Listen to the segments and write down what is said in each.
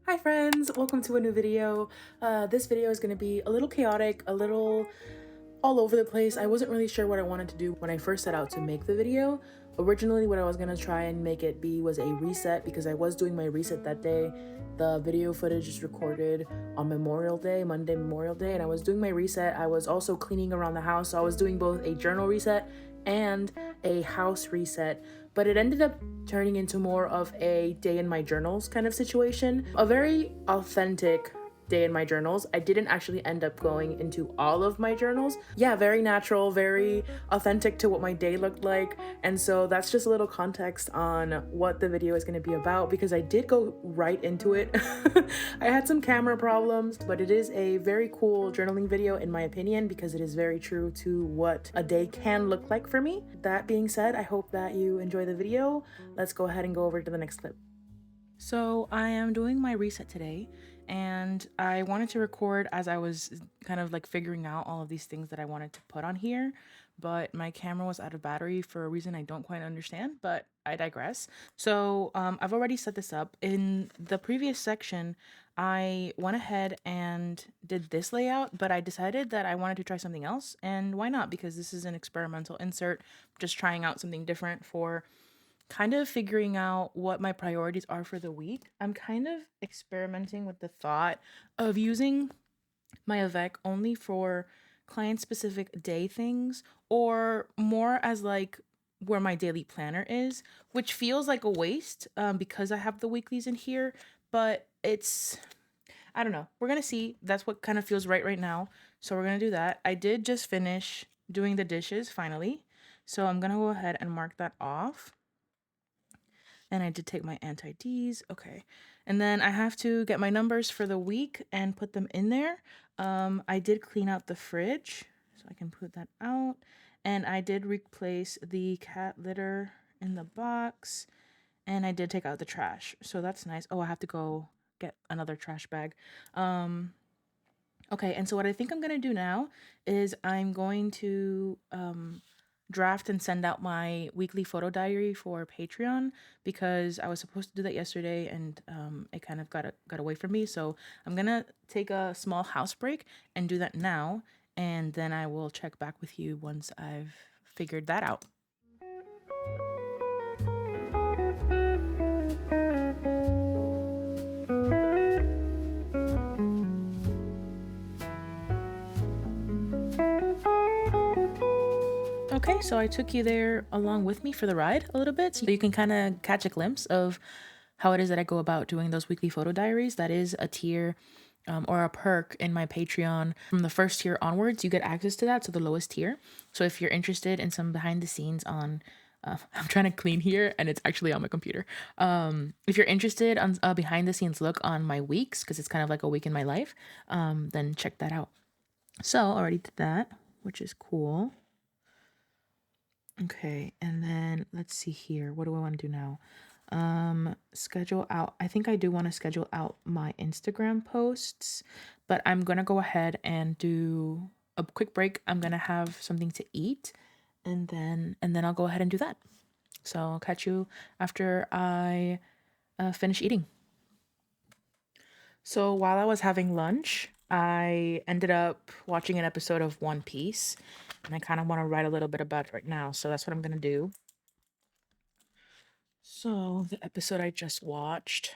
Hi friends, welcome to a new video. This video is going to be a little chaotic, a little all over the place. I wasn't really sure what I wanted to do when I first set out to make the video. Originally what I was going to try and make it be was a reset because I was doing my reset that day. The video footage is recorded on Memorial Day, Monday Memorial Day, and I was doing my reset. I was also cleaning around the house, so I was doing both a journal reset and a house reset, but it ended up turning into more of a day in my journals kind of situation. A very authentic day in my journals. I didn't actually end up going into all of my journals. Yeah, very natural, very authentic to what my day looked like. And so that's just a little context on what the video is going to be about because I did go right into it. I had some camera problems, but it is a very cool journaling video in my opinion because it is very true to what a day can look like for me. That being said, I hope that you enjoy the video. Let's go ahead and go over to the next clip. So I am doing my reset today, and I wanted to record as I was kind of like figuring out all of these things that I wanted to put on here, but my camera was out of battery for a reason I don't quite understand, but I digress. So I've already set this up. In the previous section, I went ahead and did this layout, but I decided that I wanted to try something else, and why not? Because this is an experimental insert, just trying out something different for kind of figuring out what my priorities are for the week. I'm kind of experimenting with the thought of using my avec only for client specific day things or more as like where my daily planner is, which feels like a waste because I have the weeklies in here, but I don't know. We're going to see. That's what kind of feels right now. So we're going to do that. I did just finish doing the dishes finally. So I'm going to go ahead and mark that off. And I did take my anti-Ds. Okay. And then I have to get my numbers for the week and put them in there. I did clean out the fridge, so I can put that out. And I did replace the cat litter in the box. And I did take out the trash. So that's nice. Oh, I have to go get another trash bag. Okay, and so what I think I'm going to do now is I'm going to draft and send out my weekly photo diary for Patreon because I was supposed to do that yesterday and it kind of got away from me. So I'm going to take a small house break and do that now, and then I will check back with you once I've figured that out. Okay, so I took you there along with me for the ride a little bit so you can kind of catch a glimpse of how it is that I go about doing those weekly photo diaries. That is a tier or a perk in my Patreon. From the first tier onwards, you get access to that, so the lowest tier. So if you're interested in some behind the scenes on I'm trying to clean here and it's actually on my computer. If you're interested on a behind the scenes look on my weeks, because it's kind of like a week in my life, then check that out. So I already did that, which is cool. Okay, and then let's see here. What do I want to do now? Schedule out. I think I do want to schedule out my Instagram posts, but I'm going to go ahead and do a quick break. I'm going to have something to eat and then I'll go ahead and do that. So I'll catch you after I finish eating. So while I was having lunch, I ended up watching an episode of One Piece, and I kind of want to write a little bit about it right now. So that's what I'm going to do. So the episode I just watched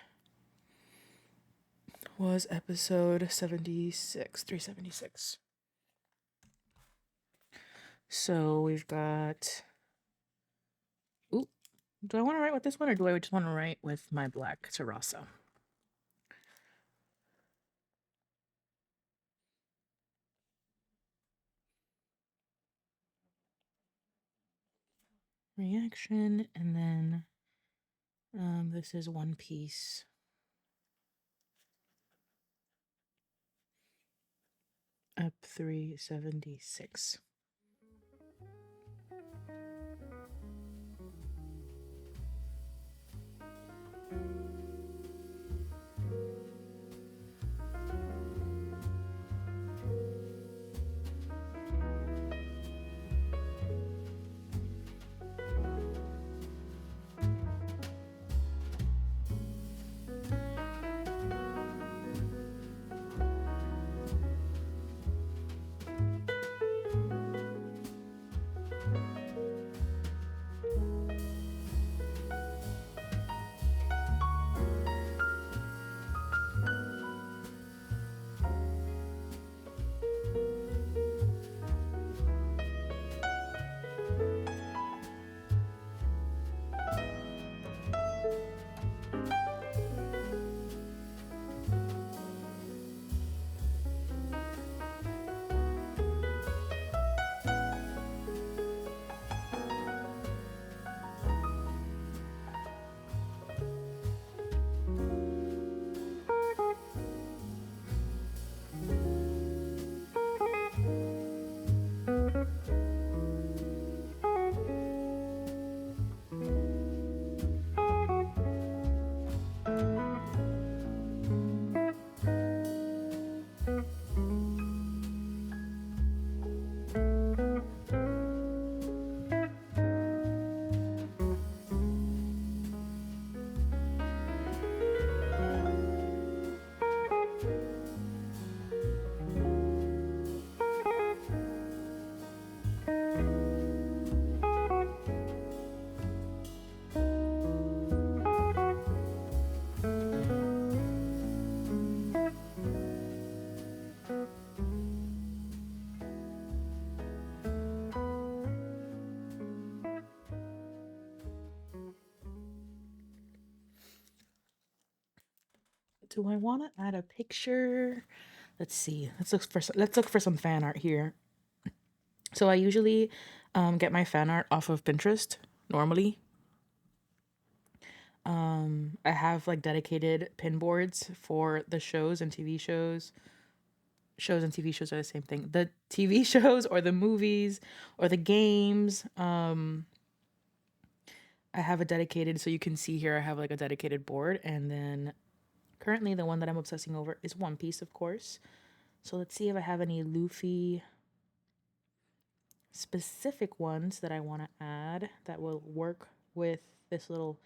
was episode 76, 376. So we've got... Ooh, do I want to write with this one or do I just want to write with my black terraza? Reaction, and then this is One Piece. Up 376. do I want to add a picture? Let's see. Let's look for some fan art here. So I usually get my fan art off of Pinterest normally. I have like dedicated pin boards for the shows and TV shows. Shows and TV shows are the same thing. The TV shows or the movies or the games. I have a dedicated, so you can see here I have like a dedicated board, and then currently the one that I'm obsessing over is One Piece, of course. So let's see if I have any Luffy specific ones that I want to add that will work with this little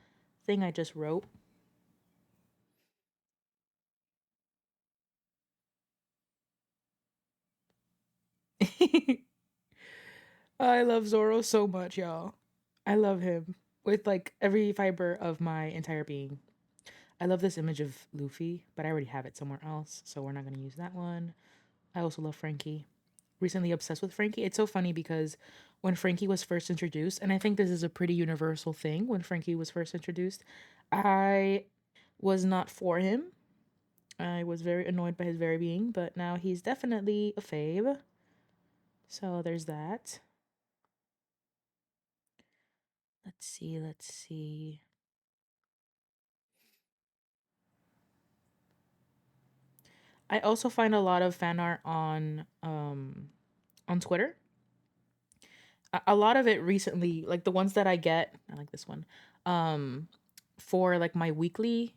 thing I just wrote. I love Zoro so much, y'all. I love him with like every fiber of my entire being. I love this image of Luffy, but I already have it somewhere else, so we're not going to use that one. I also love Frankie. Recently obsessed with Frankie. It's so funny because when Frankie was first introduced, and I think this is a pretty universal thing, when Frankie was first introduced, I was not for him. I was very annoyed by his very being, but now he's definitely a fave. So there's that. Let's see, let's see. I also find a lot of fan art on Twitter. A lot of it recently, like the ones that I get, I like this one. For like my weekly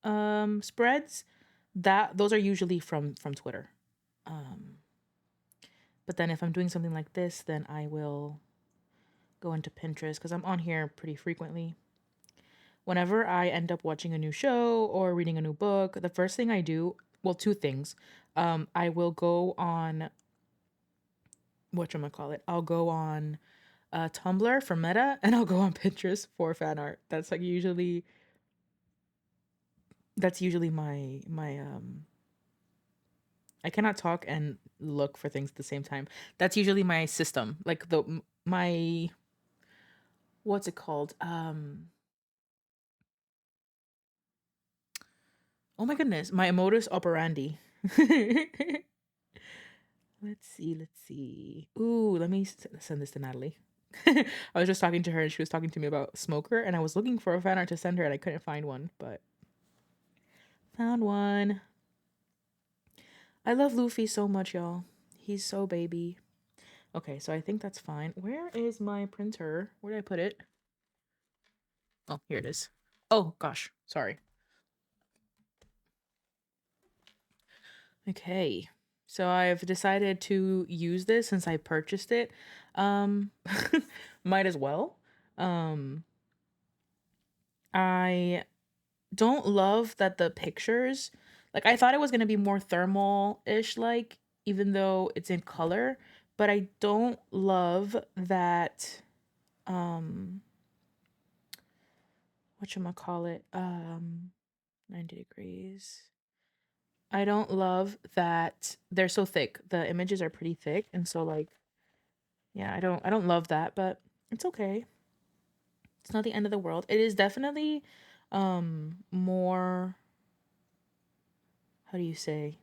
spreads, that those are usually from Twitter. Um but then if I'm doing something like this, then I will go into Pinterest because I'm on here pretty frequently. Whenever I end up watching a new show or reading a new book, the first thing I do, well, two things. I will go on whatchamacallit. I'll go on Tumblr for meta and I'll go on Pinterest for fan art. That's usually my I cannot talk and look for things at the same time. That's usually my system. Like my what's it called? Oh my goodness, my modus operandi. Let's see, let's see. Ooh, let me send this to Natalie. I was just talking to her and she was talking to me about Smoker and I was looking for a fan art to send her and I couldn't find one, but found one. I love Luffy so much, y'all. He's so baby. Okay, so I think that's fine. Where is my printer? Where did I put it? Oh, here it is. Oh, gosh. Sorry. Okay. So I've decided to use this since I purchased it. Um might as well. Um I don't love that the pictures, like I thought it was going to be more thermal-ish like even though it's in color, but I don't love that whatchamacallit 90 degrees. I don't love that they're so thick. The images are pretty thick and so like yeah, I don't love that, but it's okay. It's not the end of the world. It is definitely more, how do you say,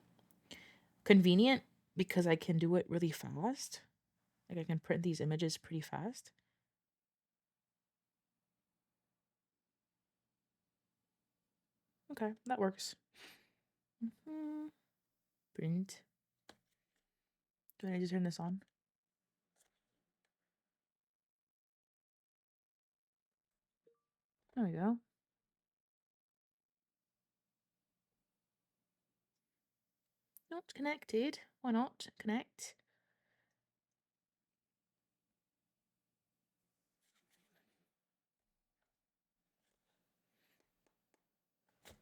convenient because I can do it really fast. Like I can print these images pretty fast. Okay, that works. Print. Do I need to turn this on? There we go. Not connected. Why not connect?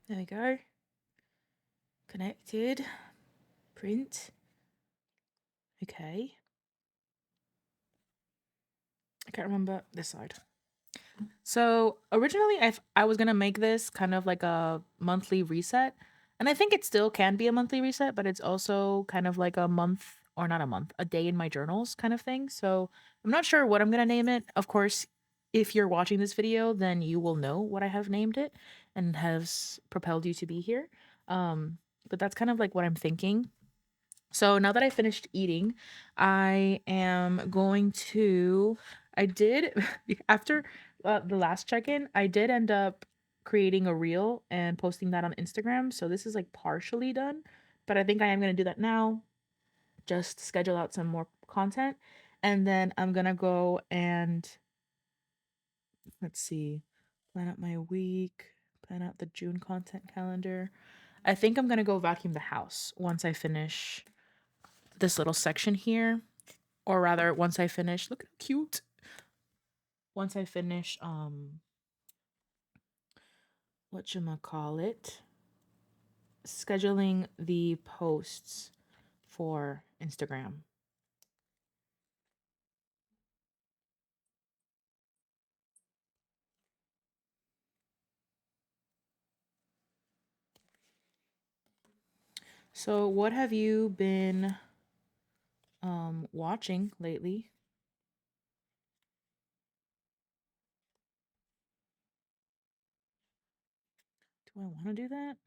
There we go. Connected. Print. Okay. I can't remember this side. So originally, I was gonna make this kind of like a monthly reset, and I think it still can be a monthly reset, but it's also kind of like a month or not a month, a day in my journals kind of thing. So I'm not sure what I'm gonna name it. Of course, if you're watching this video, then you will know what I have named it and has propelled you to be here. Um, but that's kind of like what I'm thinking. So now that I finished eating, I am going to. I did after the last check-in, I did end up creating a reel and posting that on Instagram. So this is like partially done, but I think I am going to do that now. Just schedule out some more content, and then I'm going to go and let's see, plan out my week, plan out the June content calendar. I think I'm going to go vacuum the house once I finish this little section here. Or rather, once I finish, look how cute. Once I finish, whatchamacallit, scheduling the posts for Instagram. So, what have you been watching lately? Do I want to do that?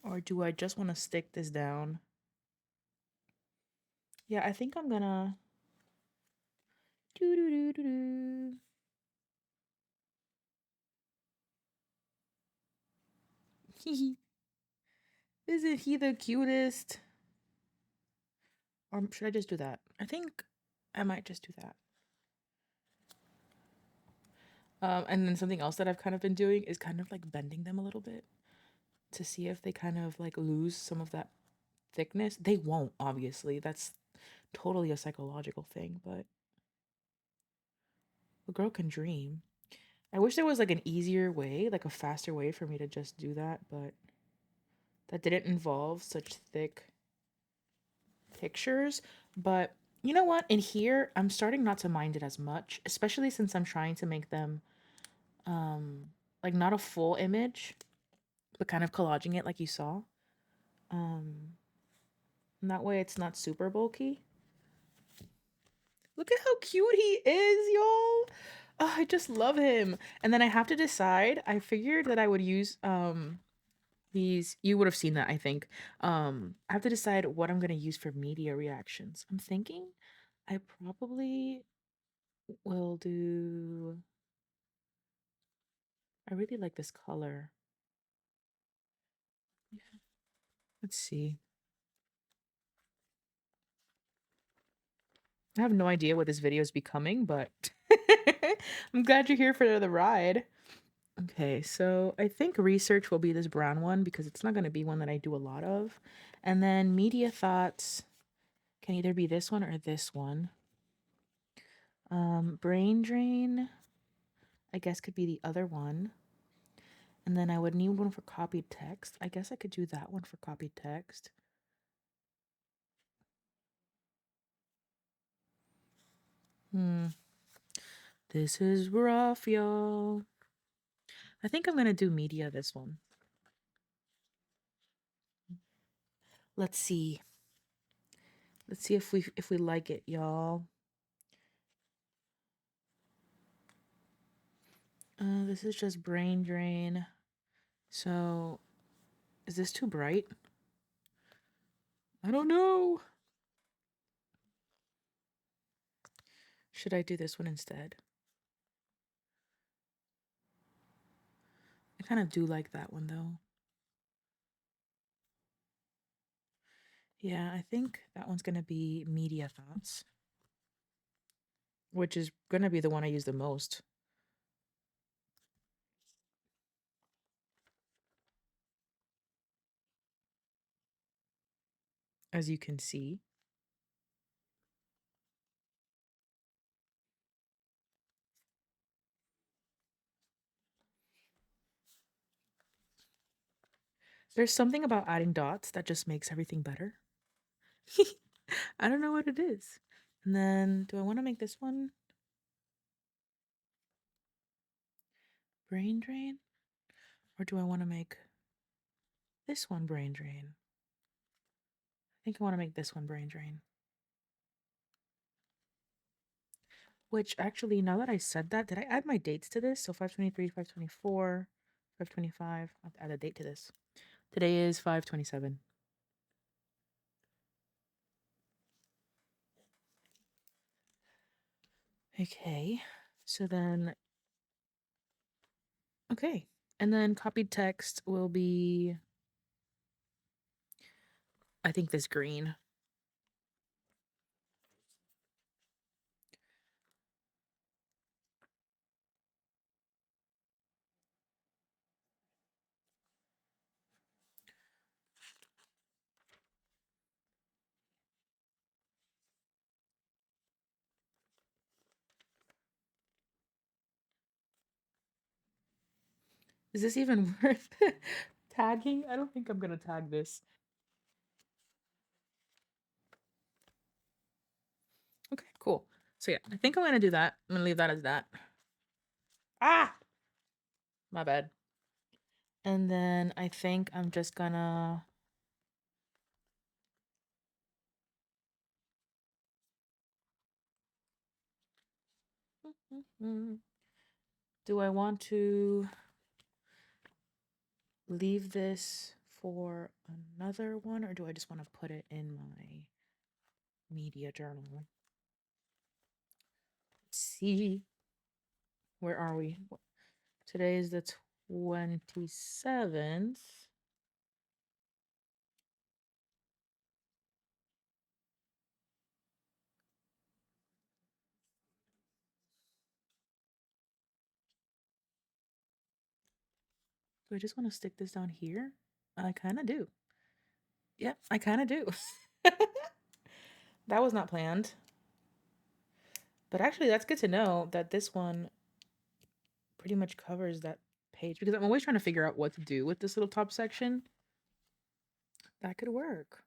Or do I just want to stick this down? Yeah, I think I'm gonna. Doo-doo-doo-doo-doo. Isn't he the cutest? Or should I just do that? I think I might just do that. And then something else that I've kind of been doing is kind of like bending them a little bit to see if they kind of like lose some of that thickness. They won't, obviously. That's totally a psychological thing, but a girl can dream. I wish there was like an easier way, like a faster way for me to just do that, but that didn't involve such thick pictures. But you know what? In here, I'm starting not to mind it as much, especially since I'm trying to make them like not a full image, but kind of collaging it like you saw. Um and that way it's not super bulky. Look at how cute he is, y'all. Oh, I just love him. And then I have to decide. I figured that I would use these, you would have seen that, I think. I have to decide what I'm gonna use for media reactions. I'm thinking I probably will do, I really like this color. Let's see. I have no idea what this video is becoming, but I'm glad you're here for the ride. Okay, so I think research will be this brown one because it's not going to be one that I do a lot of. And then media thoughts can either be this one or this one. Brain drain, I guess, could be the other one. And then I would need one for copied text. I guess I could do that one for copied text. This is rough, y'all. I think I'm going to do media this one. Let's see. Let's see if we like it, y'all. This is just brain drain. So, is this too bright? I don't know. Should I do this one instead? I kind of do like that one though. Yeah, I think that one's gonna be media thoughts, which is gonna be the one I use the most. As you can see. There's something about adding dots that just makes everything better. I don't know what it is. And then, do I want to make this one? brain drain? Or do I want to make this one brain drain? I think I want to make this one brain drain. Which actually, now that I said that, did I add my dates to this? So 523, 524, 525. I have to add a date to this. Today is 527. Okay, so then, okay. And then copied text will be, I think, this green. Is this even worth tagging? I don't think I'm gonna tag this. Okay, cool. So yeah, I think I'm gonna do that. I'm gonna leave that as that. Ah! My bad. And then I think I'm just gonna... Do I want to leave this for another one, or do I just want to put it in my media journal? Let's see. Where are we? Today is the 27th. Do I just want to stick this down here? I kind of do. Yep, I kind of do. That was not planned. But actually, that's good to know that this one pretty much covers that page, because I'm always trying to figure out what to do with this little top section. That could work.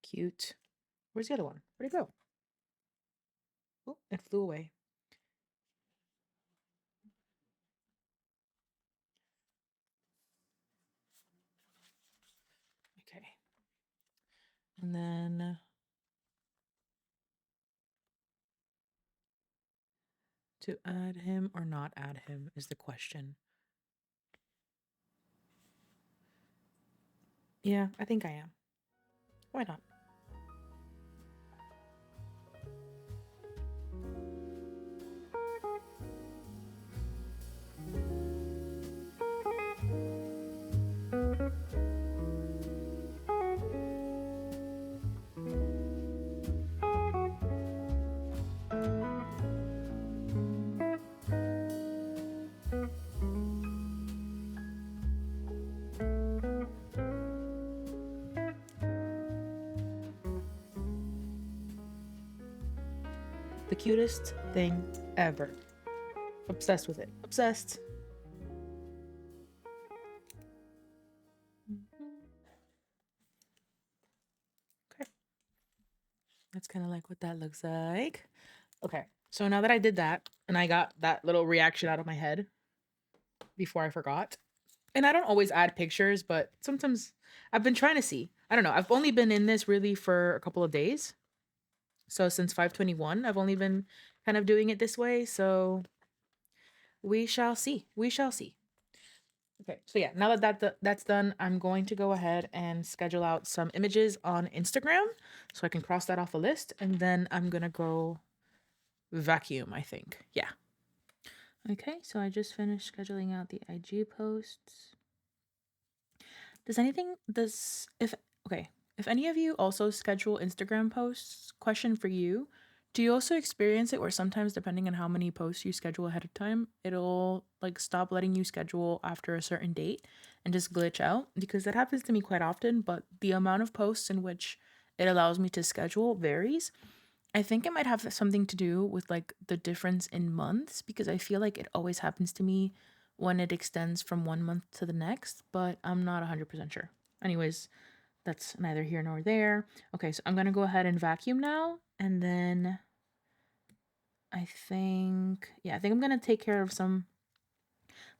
Cute. Where's the other one? Where'd it go? Oh, it flew away. Okay. And then to add him or not add him is the question. Yeah, I think I am. Why not? The cutest thing ever. Obsessed with it. Obsessed. Okay. That's kind of like what that looks like. Okay. So now that I did that and I got that little reaction out of my head before I forgot. And I don't always add pictures, but sometimes I've been trying to see. I don't know. I've only been in this really for a couple of days. So since 521, I've only been kind of doing it this way. So we shall see. We shall see. Okay, so yeah, now that that's done, I'm going to go ahead and schedule out some images on Instagram so I can cross that off the list, and then I'm gonna go vacuum, I think. Yeah. Okay, so I just finished scheduling out the IG posts. Does if any of you also schedule Instagram posts, question for you, do you also experience it where sometimes depending on how many posts you schedule ahead of time, it'll like stop letting you schedule after a certain date and just glitch out? Because that happens to me quite often, but the amount of posts in which it allows me to schedule varies. I think it might have something to do with like the difference in months because I feel like it always happens to me when it extends from one month to the next, but I'm not 100% sure. Anyways, that's neither here nor there. Okay, so I'm going to go ahead and vacuum now, and then I think I'm going to take care of some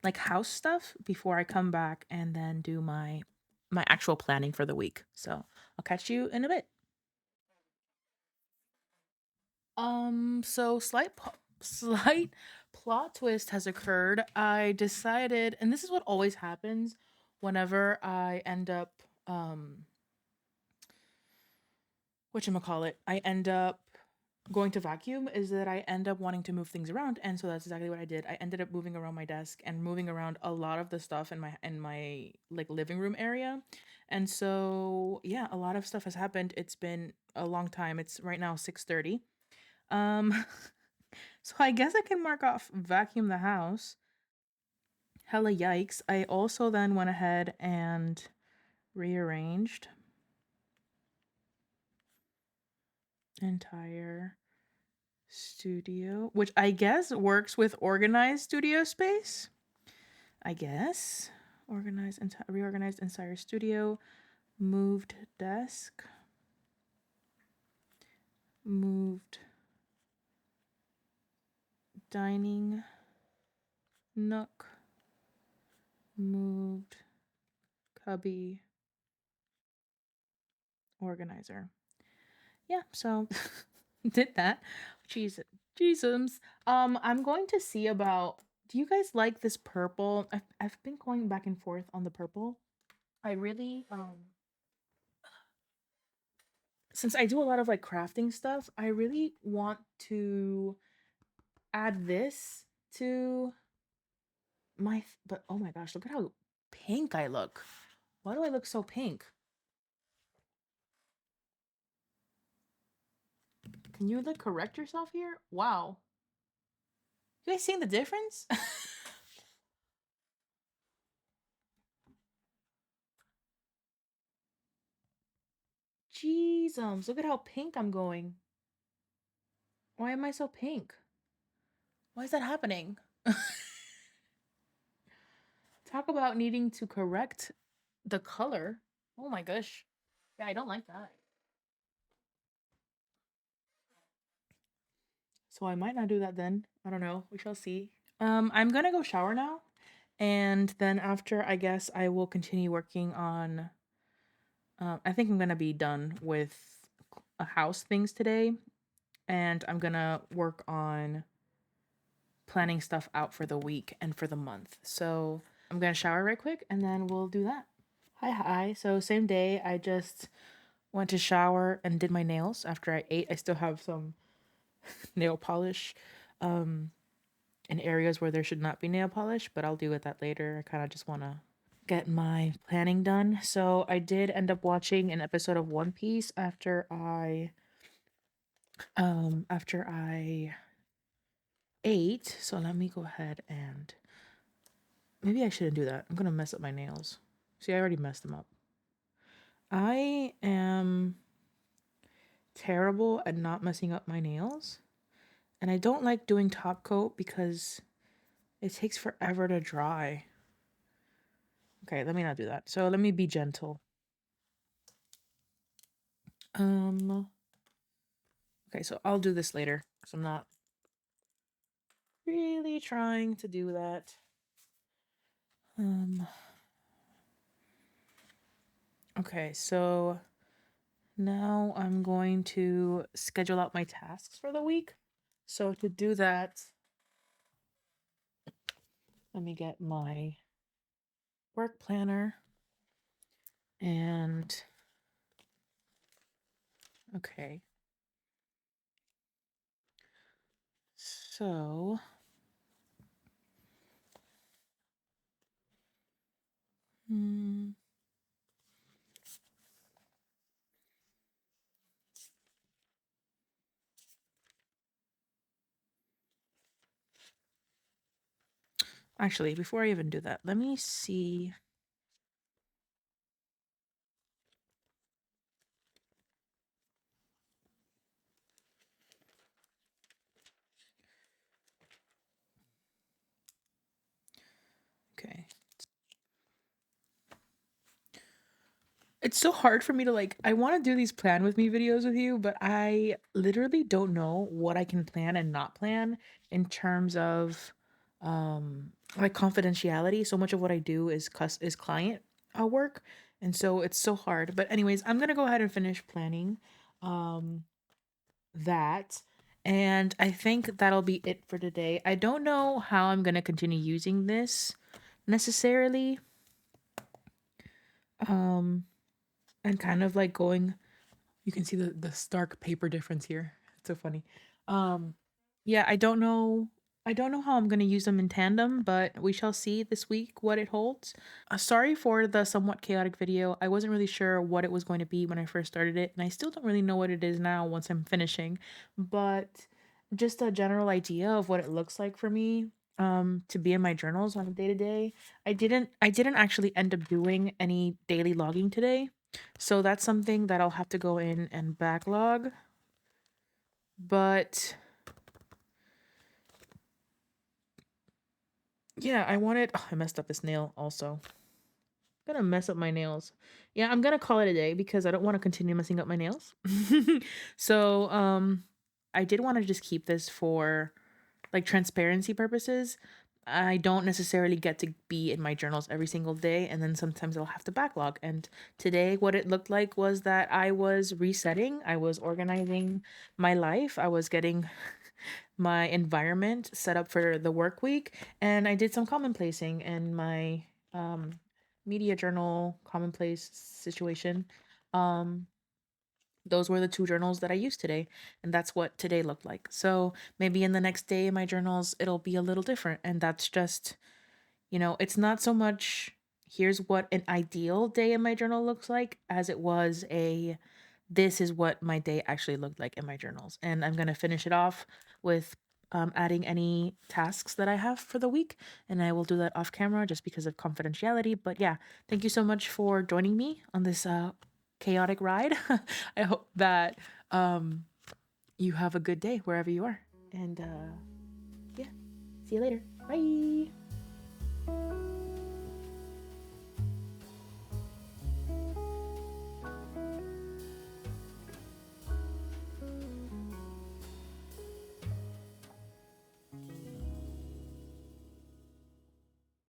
like house stuff before I come back and then do my actual planning for the week. So, I'll catch you in a bit. So slight plot twist has occurred. I decided, and this is what always happens whenever I end up whatchamacallit, I end up going to vacuum, is that I end up wanting to move things around, and so that's exactly what I did. I ended up moving around my desk and moving around a lot of the stuff in my like living room area. And so yeah, a lot of stuff has happened. It's been a long time. It's right now 6:30. Um so I guess I can mark off vacuum the house. Hella yikes. I also then went ahead and rearranged entire studio, which I guess works with organized studio space. I guess. Reorganized entire studio, moved desk, moved dining nook, moved cubby organizer. Yeah, so did that. Jesus. I'm going to see about, do you guys like this purple? I've been going back and forth on the purple. I really since I do a lot of like crafting stuff, I really want to add this to but oh my gosh, look at how pink I look. Why do I look so pink? Can you like correct yourself here? Wow. You guys seeing the difference? Jeezums, look at how pink I'm going. Why am I so pink? Why is that happening? Talk about needing to correct the color. Oh my gosh. Yeah, I don't like that. So I might not do that then. I don't know. We shall see. I'm gonna go shower now. And then after, I guess I will continue working on. I think I'm gonna be done with house things today, and I'm gonna work on planning stuff out for the week and for the month. So I'm gonna shower right quick, and then we'll do that. Hi. So same day, I just went to shower and did my nails after I ate. I still have some nail polish, in areas where there should not be nail polish, but I'll deal with that later. I kind of just want to get my planning done. So I did end up watching an episode of One Piece after I ate. So let me go ahead and maybe I shouldn't do that. I'm going to mess up my nails. See, I already messed them up. I am terrible at not messing up my nails. And I don't like doing top coat because it takes forever to dry. Okay, let me not do that. So let me be gentle. Okay, so I'll do this later because I'm not really trying to do that. Okay, so now I'm going to schedule out my tasks for the week. So to do that, let me get my work planner and okay. So actually, before I even do that, let me see. Okay. It's so hard for me to like, I want to do these plan with me videos with you, but I literally don't know what I can plan and not plan in terms of like confidentiality. So much of what I do is client work. And so it's so hard. But anyways, I'm going to go ahead and finish planning um that, and I think that'll be it for today. I don't know how I'm going to continue using this necessarily. Um and kind of like going, you can see the stark paper difference here. It's so funny. Um yeah, I don't know how I'm going to use them in tandem, but we shall see this week what it holds. Sorry for the somewhat chaotic video. I wasn't really sure what it was going to be when I first started it, and I still don't really know what it is now once I'm finishing, but just a general idea of what it looks like for me to be in my journals on a day to day. I didn't actually end up doing any daily logging today. So that's something that I'll have to go in and backlog. But yeah, I messed up this nail also. Gonna mess up my nails. Yeah, I'm gonna call it a day because I don't want to continue messing up my nails. So, I did want to just keep this for like transparency purposes. I don't necessarily get to be in my journals every single day, and then sometimes I'll have to backlog. And today, what it looked like was that I was resetting, I was organizing my life, I was getting my environment set up for the work week, and I did some commonplacing in my um, media journal commonplace situation. Um, those were the two journals that I used today, and that's what today looked like. So maybe in the next day in my journals, it'll be a little different, and that's just, it's not so much here's what an ideal day in my journal looks like as it was this is what my day actually looked like in my journals. And I'm going to finish it off with adding any tasks that I have for the week. And I will do that off camera just because of confidentiality. But yeah, thank you so much for joining me on this chaotic ride. I hope that you have a good day wherever you are. And yeah, see you later. Bye.